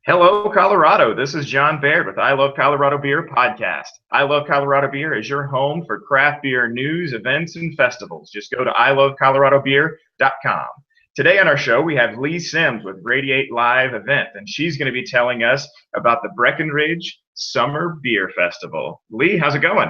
Hello, Colorado. This is John Baird with I Love Colorado Beer podcast. I Love Colorado Beer is your home for craft beer news, events, and festivals. Just go to ilovecoloradobeer.com. Today on our show, we have Lee Sims with Radiate Live event, and she's going to be telling us about the Breckenridge Summer Beer Festival. Lee, how's it going?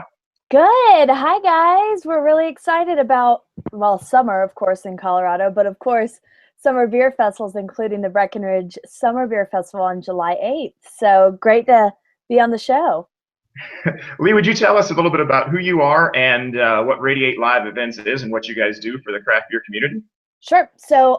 Good. Hi, guys. We're really excited about, well, summer, of course, in Colorado, but of course, summer beer festivals, including the Breckenridge Summer Beer Festival on July 8th. So great to be on the show. Lee, would you tell us a little bit about who you are and what Radiate Live Events is and what you guys do for the craft beer community? Sure. So,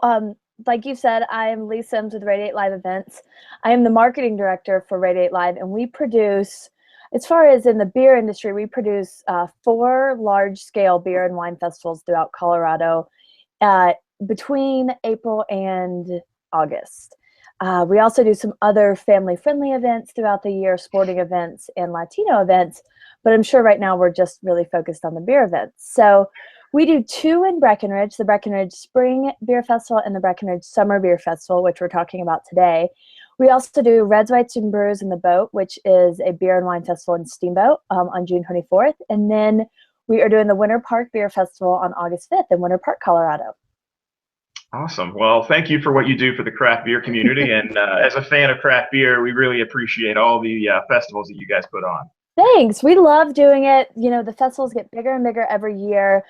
like you said, I am Lee Sims with Radiate Live Events. I am the marketing director for Radiate Live, and we produce, as far as in the beer industry, we produce 4 large-scale beer and wine festivals throughout Colorado between April and August. We also do some other family-friendly events throughout the year, sporting events and Latino events, but I'm sure right now we're just really focused on the beer events. So we do 2 in Breckenridge, the Breckenridge Spring Beer Festival and the Breckenridge Summer Beer Festival, which we're talking about today. We also do Reds, Whites, and Brews in the Boat, which is a beer and wine festival in Steamboat on June 24th. And then we are doing the Winter Park Beer Festival on August 5th in Winter Park, Colorado. Awesome. Well, thank you for what you do for the craft beer community. And as a fan of craft beer, we really appreciate all the festivals that you guys put on. Thanks. We love doing it. You know, the festivals get bigger and bigger every year.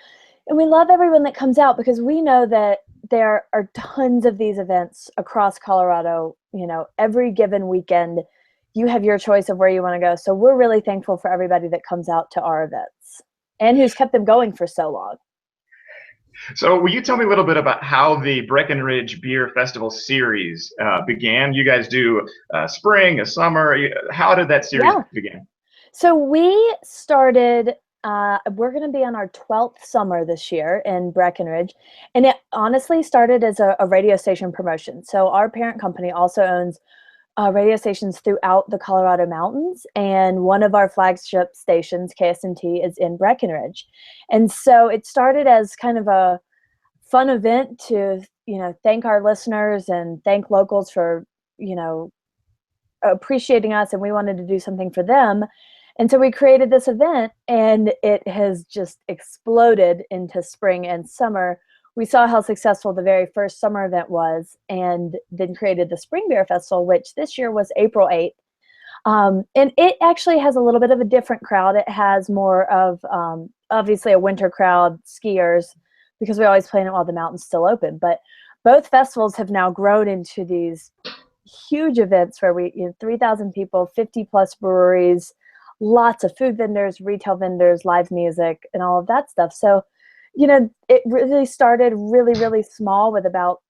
And we love everyone that comes out because we know that there are tons of these events across Colorado. You know, every given weekend, you have your choice of where you want to go. So we're really thankful for everybody that comes out to our events and who's kept them going for so long. So will you tell me a little bit about how the Breckenridge Beer Festival series began? You guys do a spring, a summer. How did that series begin? So we started, we're going to be on our 12th summer this year in Breckenridge. And it honestly started as a radio station promotion. So our parent company also owns radio stations throughout the Colorado mountains. And one of our flagship stations, KSNT, is in Breckenridge. And so it started as kind of a fun event to, you know, thank our listeners and thank locals for, you know, appreciating us. And we wanted to do something for them. And so we created this event, and it has just exploded into spring and summer. We saw how successful the very first summer event was, and then created the Spring Beer Festival, which this year was April 8th. And it actually has a little bit of a different crowd. It has more of, obviously, a winter crowd, skiers, because we always plan it while the mountain's still open. But both festivals have now grown into these huge events where 3,000 people, 50 plus breweries, lots of food vendors, retail vendors, live music, and all of that stuff. So, you know, it really started really, really small with about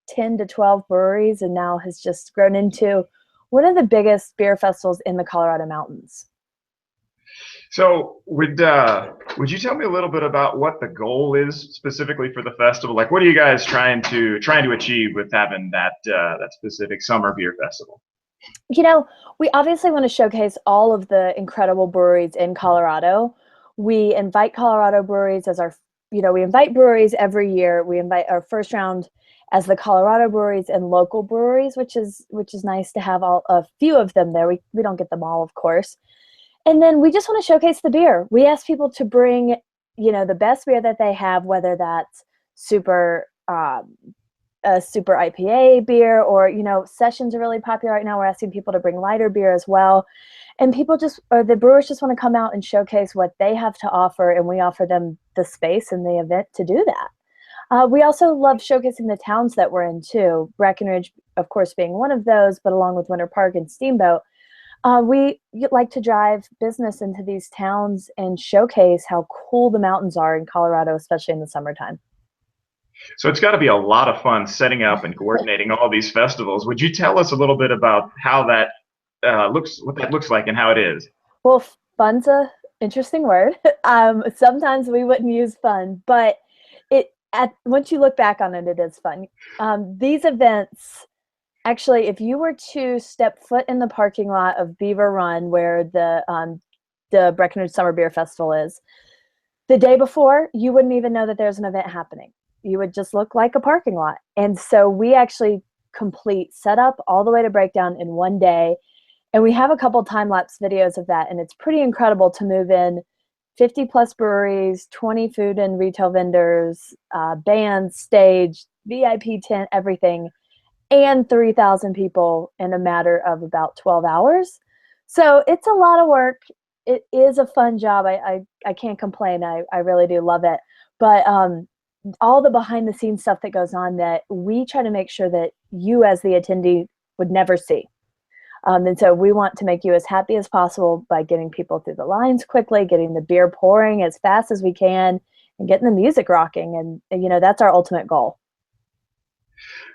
10 to 12 breweries, and now has just grown into one of the biggest beer festivals in the Colorado mountains. So would you tell me a little bit about what the goal is specifically for the festival? Like, what are you guys trying to achieve with having that specific summer beer festival? You know, we obviously want to showcase all of the incredible breweries in Colorado. We invite Colorado breweries as our, you know, we invite breweries every year. We invite our first round as the Colorado breweries and local breweries, which is nice to have a few of them there. We don't get them all, of course. And then we just want to showcase the beer. We ask people to bring, you know, the best beer that they have, whether that's a super IPA beer, or, you know, sessions are really popular right now. We're asking people to bring lighter beer as well. And the brewers just want to come out and showcase what they have to offer, and we offer them the space and the event to do that. We also love showcasing the towns that we're in too. Breckenridge, of course, being one of those, but along with Winter Park and Steamboat, we like to drive business into these towns and showcase how cool the mountains are in Colorado, especially in the summertime. So it's got to be a lot of fun setting up and coordinating all these festivals. Would you tell us a little bit about how that what that looks like and how it is? Well, fun's a interesting word. Sometimes we wouldn't use fun, but once you look back on it, it is fun. These events, actually, if you were to step foot in the parking lot of Beaver Run, where the Breckenridge Summer Beer Festival is, the day before, you wouldn't even know that there's an event happening. You would just look like a parking lot. And so we actually complete setup all the way to breakdown in one day. And we have a couple time-lapse videos of that, and it's pretty incredible to move in 50 plus breweries, 20 food and retail vendors, bands, stage, VIP tent, everything, and 3,000 people in a matter of about 12 hours. So it's a lot of work. It is a fun job. I can't complain. I really do love it. But all the behind the scenes stuff that goes on that we try to make sure that you as the attendee would never see. And so we want to make you as happy as possible by getting people through the lines quickly, getting the beer pouring as fast as we can, and getting the music rocking. And you know, that's our ultimate goal.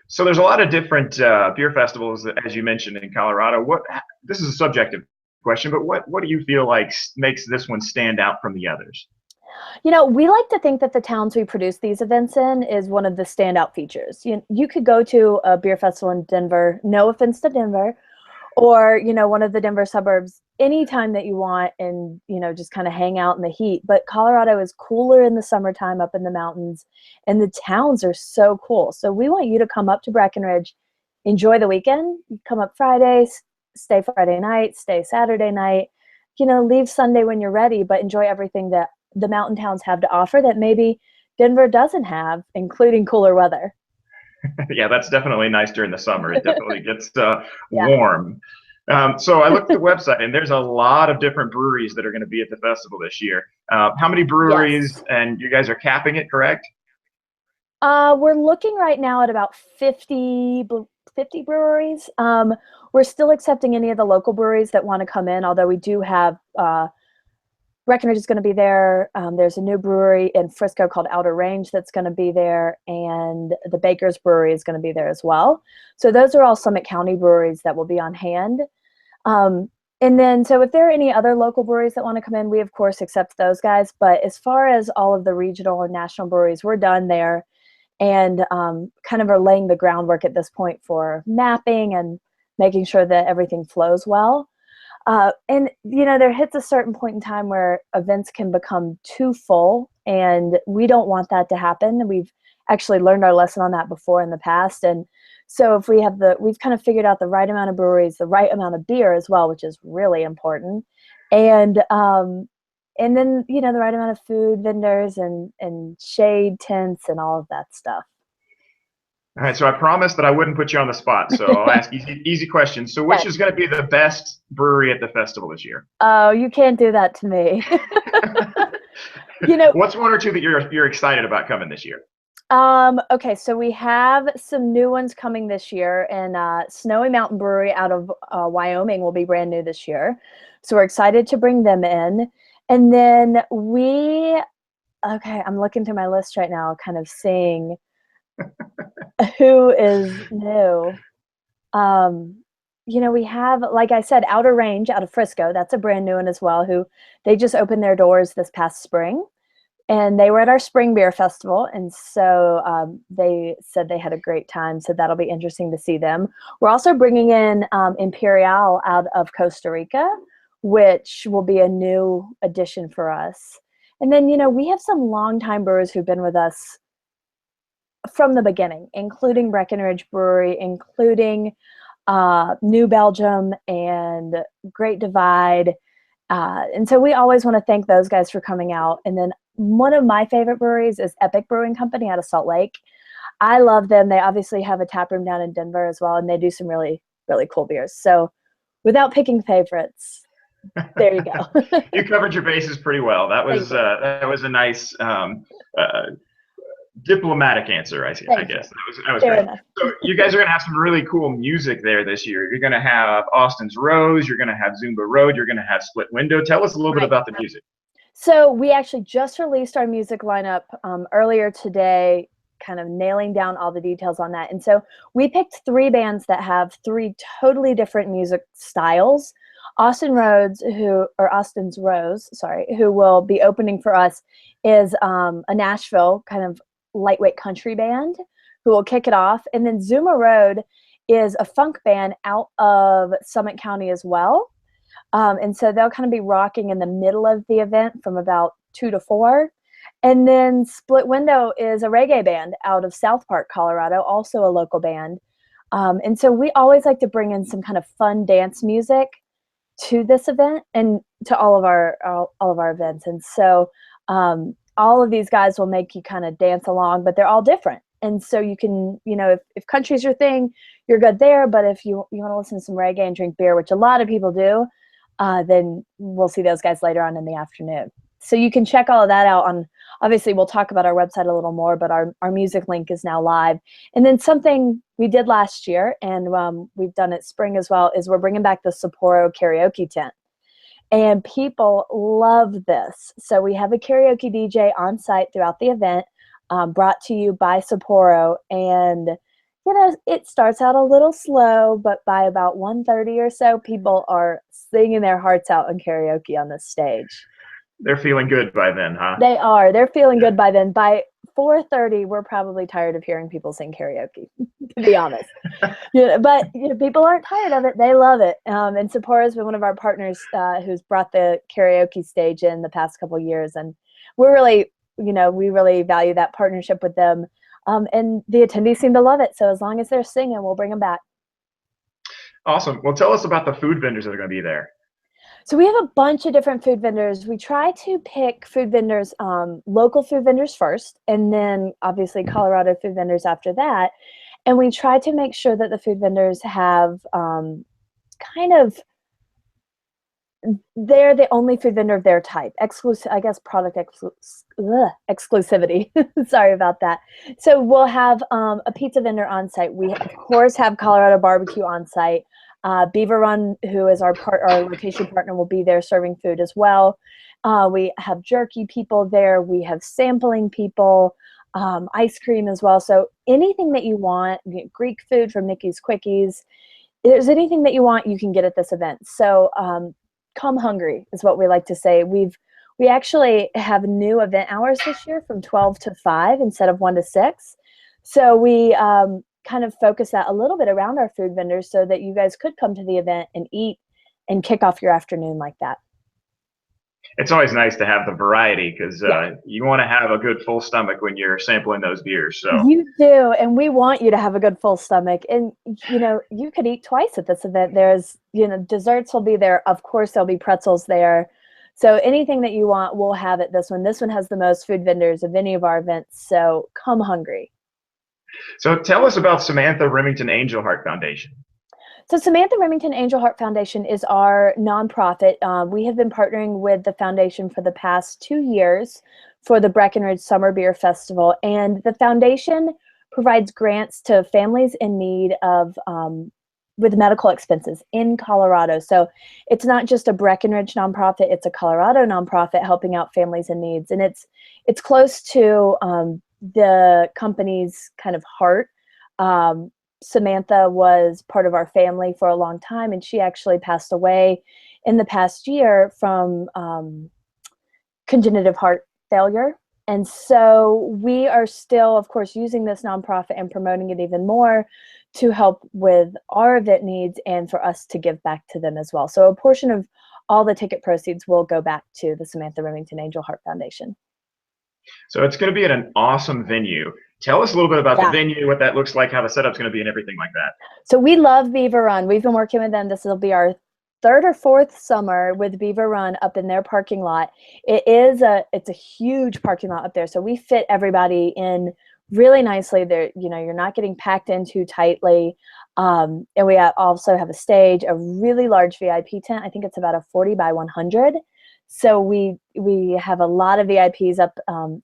So there's a lot of different beer festivals, as you mentioned, in Colorado. This is a subjective question, but what do you feel like makes this one stand out from the others? You know, we like to think that the towns we produce these events in is one of the standout features. You could go to a beer festival in Denver, no offense to Denver, or, you know, one of the Denver suburbs anytime that you want and, you know, just kind of hang out in the heat. But Colorado is cooler in the summertime up in the mountains, and the towns are so cool. So we want you to come up to Breckenridge, enjoy the weekend, come up Friday, stay Friday night, stay Saturday night, you know, leave Sunday when you're ready, but enjoy everything that the mountain towns have to offer that maybe Denver doesn't have, including cooler weather. Yeah, that's definitely nice during the summer. It definitely gets Yeah. warm. So I looked at the website, and there's a lot of different breweries that are going to be at the festival this year. How many breweries? Yes. And you guys are capping it, correct? We're looking right now at about 50 breweries. We're still accepting any of the local breweries that want to come in, although we do have Breckenridge is going to be there. There's a new brewery in Frisco called Outer Range that's going to be there, and the Baker's Brewery is going to be there as well. So those are all Summit County breweries that will be on hand. And then, so if there are any other local breweries that want to come in, we of course accept those guys. But as far as all of the regional and national breweries, we're done there, and kind of are laying the groundwork at this point for mapping and making sure that everything flows well. And, you know, there hits a certain point in time where events can become too full, and we don't want that to happen. We've actually learned our lesson on that before in the past. And so if we've kind of figured out the right amount of breweries, the right amount of beer as well, which is really important. And then, you know, the right amount of food vendors and shade tents and all of that stuff. All right, so I promised that I wouldn't put you on the spot, so I'll ask easy questions. So which is going to be the best brewery at the festival this year? Oh, you can't do that to me. You know, what's one or two that you're excited about coming this year? Okay, so we have some new ones coming this year, and Snowy Mountain Brewery out of Wyoming will be brand new this year. So we're excited to bring them in. And then I'm looking through my list right now, kind of seeing who is new. You know, we have, like I said, Outer Range out of Frisco. That's a brand new one as well, who they just opened their doors this past spring. And they were at our spring beer festival, and so they said they had a great time, so that'll be interesting to see them. We're also bringing in Imperial out of Costa Rica, which will be a new addition for us. And then, you know, we have some longtime brewers who've been with us from the beginning, including Breckenridge Brewery, including New Belgium and Great Divide. And so we always want to thank those guys for coming out. And then one of my favorite breweries is Epic Brewing Company out of Salt Lake. I love them. They obviously have a tap room down in Denver as well, and they do some really, really cool beers. So without picking favorites, there you go. You covered your bases pretty well. That was a nice diplomatic answer, I guess. That was Fair great. enough. So you guys are going to have some really cool music there this year. You're going to have Austin's Rose. You're going to have Zumba Road. You're going to have Split Window. Tell us a little bit about the music. So we actually just released our music lineup earlier today, kind of nailing down all the details on that. And so we picked 3 bands that have 3 totally different music styles. Austin's Rose, who will be opening for us, is a Nashville kind of lightweight country band who will kick it off. And then Zuma Road is a funk band out of Summit County as well. And so they'll kind of be rocking in the middle of the event from about 2 to 4. And then Split Window is a reggae band out of South Park, Colorado, also a local band. And so we always like to bring in some kind of fun dance music to this event and to all of our events. And so all of these guys will make you kind of dance along, but they're all different. And so you can, if country's your thing, you're good there. But if you want to listen to some reggae and drink beer, which a lot of people do, then we'll see those guys later on in the afternoon. So you can check all of that out on, obviously we'll talk about our website a little more, but our music link is now live. And then something we did last year, and we've done it spring as well, is we're bringing back the Sapporo karaoke tent. And people love this. So we have a karaoke DJ on site throughout the event, brought to you by Sapporo. And, it starts out a little slow, but by about 1:30 or so, people are singing their hearts out in karaoke on this stage. They're feeling good by then, huh? They are. They're feeling good by then. By 4:30, we're probably tired of hearing people sing karaoke, to be honest. But people aren't tired of it. They love it. And Sapporo has been one of our partners who's brought the karaoke stage in the past couple of years. And we're really, we really value that partnership with them. And the attendees seem to love it. So as long as they're singing, we'll bring them back. Awesome. Well, tell us about the food vendors that are going to be there. So we have a bunch of different food vendors. We try to pick food vendors, local food vendors first, and then obviously Colorado food vendors after that. And we try to make sure that the food vendors have they're the only food vendor of their type. Exclusive, I guess, product exclusivity. Sorry about that. So we'll have a pizza vendor on site. We, of course, have Colorado barbecue on site. Beaver Run, who is our location partner, will be there serving food as well. We have jerky people there. We have sampling people, ice cream as well. So anything that you want, Greek food from Nikki's Quickies. If there's anything that you want, you can get at this event. So come hungry is what we like to say. We actually have new event hours this year from 12 to 5 instead of 1 to 6. So we kind of focus that a little bit around our food vendors so that you guys could come to the event and eat and kick off your afternoon like that. It's always nice to have the variety because you want to have a good full stomach when you're sampling those beers. So you do, and we want you to have a good full stomach. And you could eat twice at this event. There's desserts will be there. Of course, there'll be pretzels there. So anything that you want, we'll have at this one. This one has the most food vendors of any of our events. So come hungry. So tell us about Samantha Remington Angel Heart Foundation. So Samantha Remington Angel Heart Foundation is our nonprofit. We have been partnering with the foundation for the past 2 years for the Breck Summer Beer Festival. And the foundation provides grants to families in need of with medical expenses in Colorado. So it's not just a Breckenridge nonprofit, it's a Colorado nonprofit helping out families in needs. And it's close to the company's kind of heart. Samantha was part of our family for a long time, and she actually passed away in the past year from congenital heart failure. And so we are still, of course, using this nonprofit and promoting it even more to help with our event needs and for us to give back to them as well. So a portion of all the ticket proceeds will go back to the Samantha Remington Angel Heart Foundation. So it's going to be at an awesome venue. Tell us a little bit about the venue, what that looks like, how the setup's going to be, and everything like that. So we love Beaver Run. We've been working with them. This will be our 3rd or 4th summer with Beaver Run up in their parking lot. It's a huge parking lot up there. So we fit everybody in really nicely there. You're not getting packed in too tightly. And we also have a stage, a really large VIP tent. I think it's about a 40 by 100. So we have a lot of VIPs up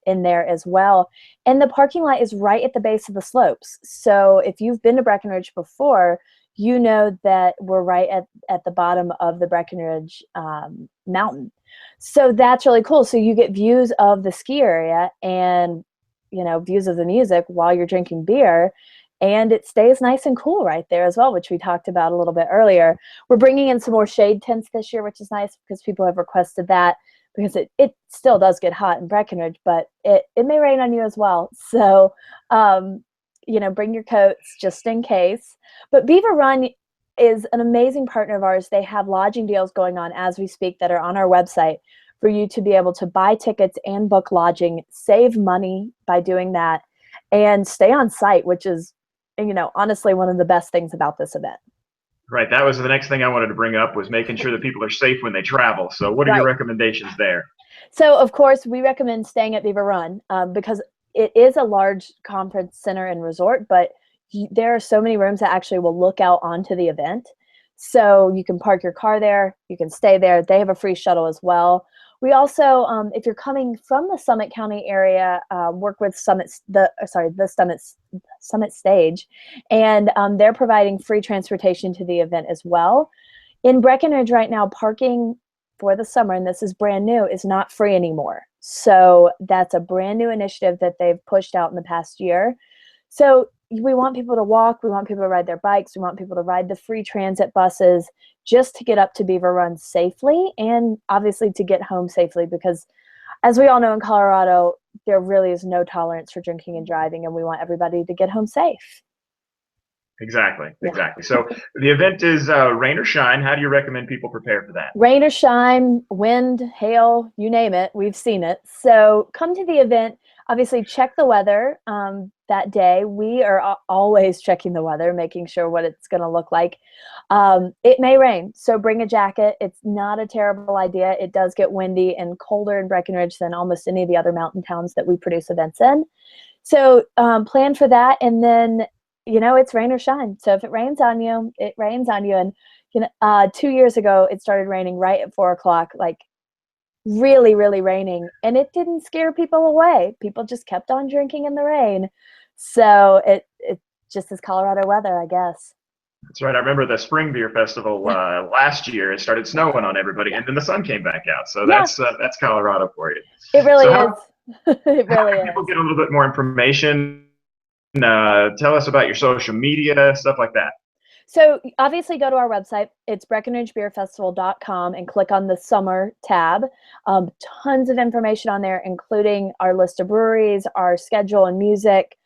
in there as well. And the parking lot is right at the base of the slopes. So if you've been to Breckenridge before, you know that we're right at the bottom of the Breckenridge mountain. So that's really cool. So you get views of the ski area and, views of the music while you're drinking beer. And it stays nice and cool right there as well, which we talked about a little bit earlier. We're bringing in some more shade tents this year, which is nice because people have requested that because it still does get hot in Breckenridge, but it may rain on you as well. So, bring your coats just in case. But Beaver Run is an amazing partner of ours. They have lodging deals going on as we speak that are on our website for you to be able to buy tickets and book lodging, save money by doing that, and stay on site, which is honestly, one of the best things about this event. Right. That was the next thing I wanted to bring up, was making sure that people are safe when they travel. So what are your Right. recommendations there? So, of course, we recommend staying at Beaver Run because it is a large conference center and resort, but there are so many rooms that actually will look out onto the event. So you can park your car there, you can stay there. They have a free shuttle as well. We also, if you're coming from the Summit County area, work with the Summit Stage, and they're providing free transportation to the event as well. In Breckenridge right now, parking for the summer, and this is brand new, is not free anymore. So that's a brand new initiative that they've pushed out in the past year. So we want people to walk, we want people to ride their bikes, we want people to ride the free transit buses just to get up to Beaver Run safely, and obviously to get home safely, because as we all know, in Colorado, there really is no tolerance for drinking and driving, and we want everybody to get home safe. Exactly. So the event is rain or shine. How do you recommend people prepare for that? Rain or shine, wind, hail, you name it, we've seen it. So come to the event. Obviously, check the weather that day. We are always checking the weather, making sure what it's going to look like. It may rain, so bring a jacket. It's not a terrible idea. It does get windy and colder in Breckenridge than almost any of the other mountain towns that we produce events in. So plan for that, and then it's rain or shine. So if it rains on you, it rains on you. And 2 years ago, it started raining right at 4 o'clock, like really, really raining. And it didn't scare people away. People just kept on drinking in the rain. So it just is Colorado weather, I guess. That's right. I remember the Spring Beer Festival last year. It started snowing on everybody, and then the sun came back out. So that's Colorado for you. It really so is. It really is. People get a little bit more information. Tell us about your social media, stuff like that. So obviously go to our website. It's BreckenridgeBeerFestival.com and click on the summer tab. Tons of information on there, including our list of breweries, our schedule and music.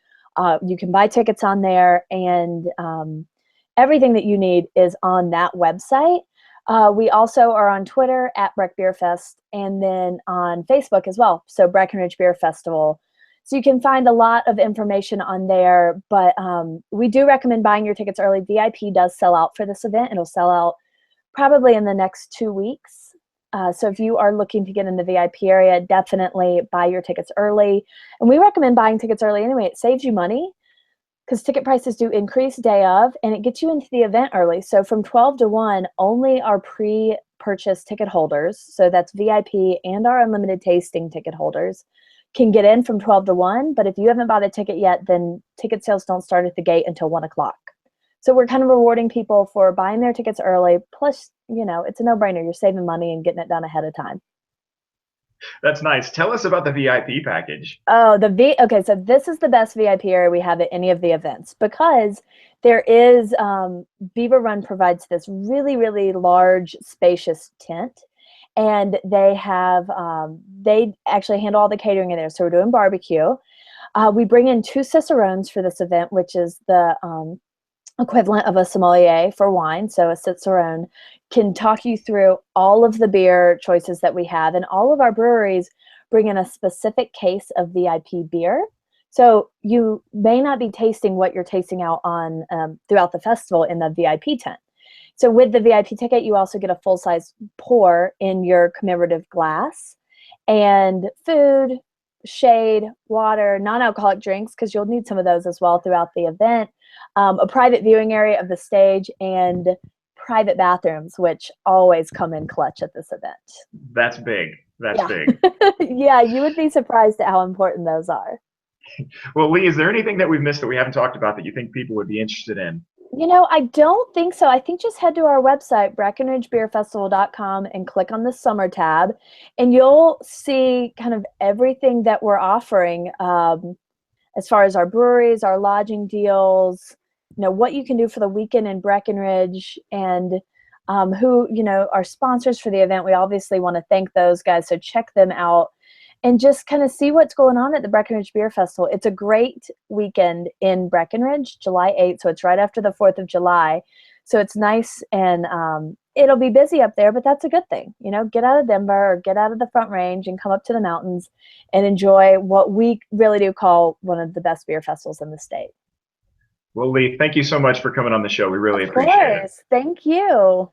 You can buy tickets on there, and everything that you need is on that website. We also are on Twitter at Breck Beer Fest, and then on Facebook as well. So Breckenridge Beer Festival. So you can find a lot of information on there, but we do recommend buying your tickets early. VIP does sell out for this event. It'll sell out probably in the next 2 weeks. So if you are looking to get in the VIP area, definitely buy your tickets early. And we recommend buying tickets early anyway. It saves you money because ticket prices do increase day of, and it gets you into the event early. So from 12 to 1, only our pre-purchase ticket holders, so that's VIP and our unlimited tasting ticket holders, can get in from 12 to 1, but if you haven't bought a ticket yet, then ticket sales don't start at the gate until 1 o'clock. So we're kind of rewarding people for buying their tickets early. Plus, it's a no-brainer. You're saving money and getting it done ahead of time. That's nice. Tell us about the VIP package. Oh, okay, so this is the best VIP area we have at any of the events, because there is, Beaver Run provides this really, really large, spacious tent. And they have, they actually handle all the catering in there. So we're doing barbecue. We bring in 2 cicerones for this event, which is the equivalent of a sommelier for wine. So a cicerone can talk you through all of the beer choices that we have. And all of our breweries bring in a specific case of VIP beer. So you may not be tasting what you're tasting out on throughout the festival in the VIP tent. So with the VIP ticket, you also get a full-size pour in your commemorative glass, and food, shade, water, non-alcoholic drinks, because you'll need some of those as well throughout the event, a private viewing area of the stage, and private bathrooms, which always come in clutch at this event. That's big. That's big. Yeah, you would be surprised at how important those are. Well, Lee, is there anything that we've missed that we haven't talked about that you think people would be interested in? I don't think so. I think just head to our website, BreckenridgeBeerFestival.com, and click on the summer tab, and you'll see kind of everything that we're offering as far as our breweries, our lodging deals, what you can do for the weekend in Breckenridge, and who, are sponsors for the event. We obviously want to thank those guys, so check them out. And just kind of see what's going on at the Breckenridge Beer Festival. It's a great weekend in Breckenridge, July 8th, so it's right after the 4th of July. So it's nice, and it'll be busy up there, but that's a good thing. Get out of Denver or get out of the Front Range and come up to the mountains and enjoy what we really do call one of the best beer festivals in the state. Well, Lee, thank you so much for coming on the show. We really Of appreciate it. course. Thank you.